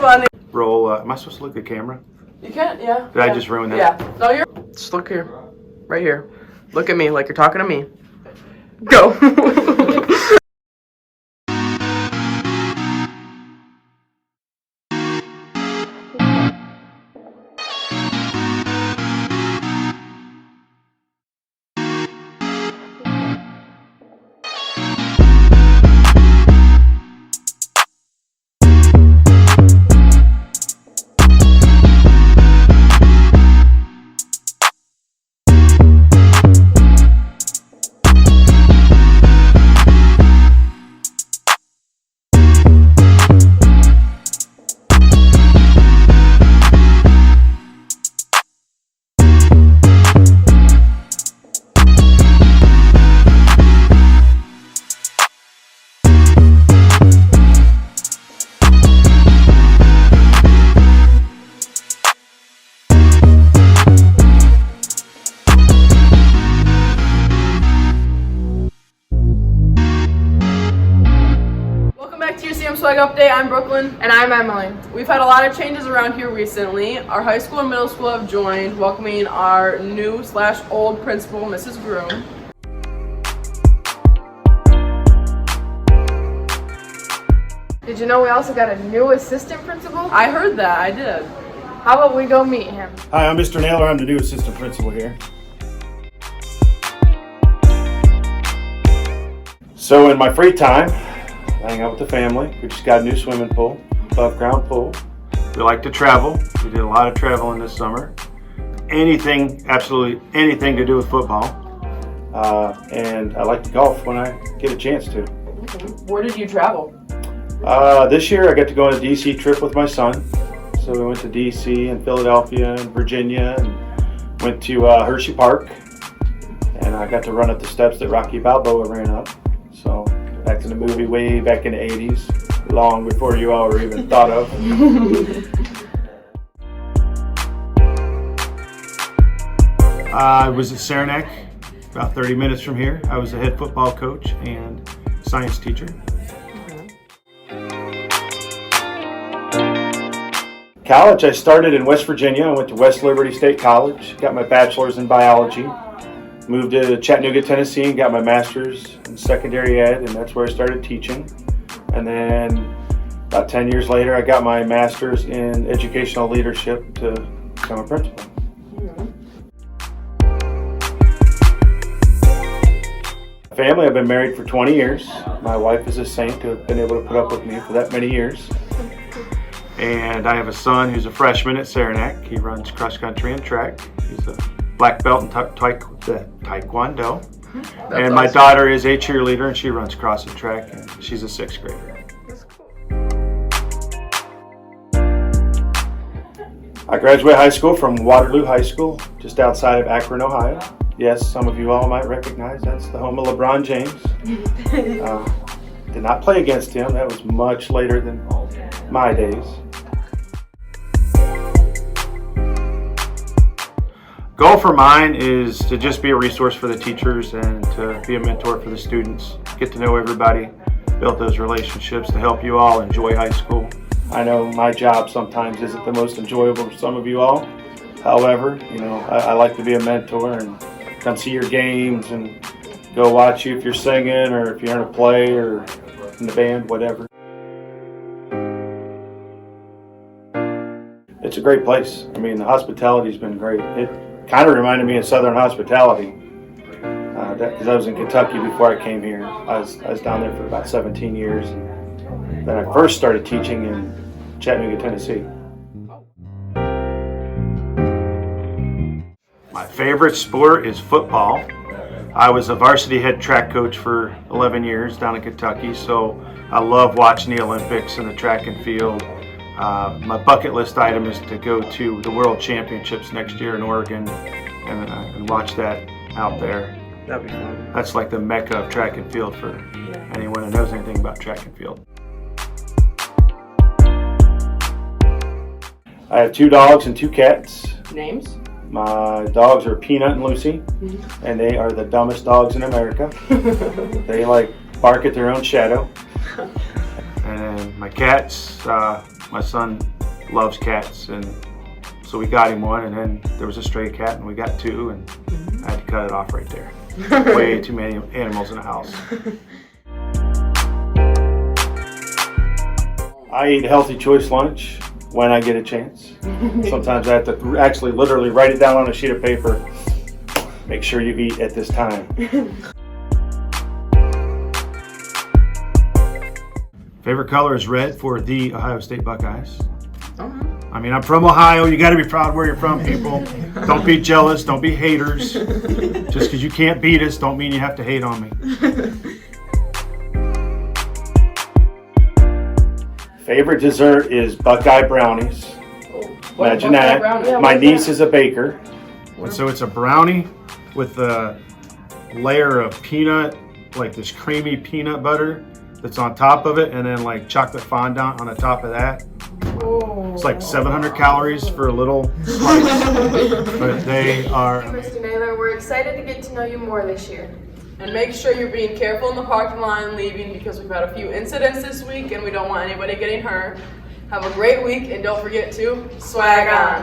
funny. Roll, am I supposed to look at the camera? You can't, yeah. Did I just ruin that? Yeah. No, you're. Just look here. Right here. Look at me like you're talking to me. Go. Swag Update. I'm Brooklyn. And I'm Emily. We've had a lot of changes around here recently. Our high school and middle school have joined, welcoming our new/old principal, Mrs. Groom. Did you know we also got a new assistant principal? I heard that, I did. How about we go meet him? Hi, I'm Mr. Naylor. I'm the new assistant principal here. So in my free time, I hang out with the family. We just got a new swimming pool, above ground pool. We like to travel. We did a lot of traveling this summer. Anything, absolutely anything to do with football. And I like to golf when I get a chance to. Where did you travel? This year I got to go on a DC trip with my son. So we went to DC and Philadelphia and Virginia and went to Hershey Park. And I got to run up the steps that Rocky Balboa ran up. So back to the movie way back in the 80s, long before you all were even thought of. I was at Saranac, about 30 minutes from here. I was a head football coach and science teacher. College, I started in West Virginia. I went to West Liberty State College, got my bachelor's in biology. Moved to Chattanooga, Tennessee, and got my master's in secondary ed, and that's where I started teaching. And then about 10 years later, I got my master's in educational leadership to become a principal. Family, I've been married for 20 years. My wife is a saint to have been able to put up with me for that many years. And I have a son who's a freshman at Saranac. He runs cross country and track. He's a black belt in taekwondo. And my daughter is a cheerleader and she runs cross and track, and she's a 6th grader. That's cool. I graduated high school from Waterloo High School, just outside of Akron, Ohio. Yes, some of you all might recognize that's the home of LeBron James. Did not play against him. That was much later than my days. Goal for mine is to just be a resource for the teachers and to be a mentor for the students, get to know everybody, build those relationships to help you all enjoy high school. I know my job sometimes isn't the most enjoyable for some of you all. However, I like to be a mentor and come see your games and go watch you if you're singing or if you're in a play or in the band, whatever. It's a great place. I mean, the hospitality's been great. It kind of reminded me of Southern hospitality because I was in Kentucky before I came here. I was down there for about 17 years. And then I first started teaching in Chattanooga, Tennessee. My favorite sport is football. I was a varsity head track coach for 11 years down in Kentucky, so I love watching the Olympics and the track and field. My bucket list item is to go to the World Championships next year in Oregon and watch that out there. That'd be fun. That's like the mecca of track and field for anyone who knows anything about track and field. I have 2 dogs and 2 cats. Names? My dogs are Peanut and Lucy, and they are the dumbest dogs in America. They bark at their own shadow. And my cats, My son loves cats, and so we got him one, and then there was a stray cat, and we got two, and I had to cut it off right there. Way too many animals in the house. I eat a healthy choice lunch when I get a chance. Sometimes I have to actually literally write it down on a sheet of paper. Make sure you eat at this time. Favorite color is red for the Ohio State Buckeyes. I mean, I'm from Ohio. You got to be proud where you're from, people. Don't be jealous. Don't be haters. Just because you can't beat us, don't mean you have to hate on me. Favorite dessert is Buckeye brownies. Imagine that. Brownie? My niece is a baker. And so it's a brownie with a layer of peanut, like this creamy peanut butter that's on top of it, and then like chocolate fondant on the top of that. It's like 700 calories for a little slice, but they are. Mr. Naylor, we're excited to get to know you more this year. And make sure you're being careful in the parking lot and leaving, because we've had a few incidents this week and we don't want anybody getting hurt. Have a great week, and don't forget to swag on.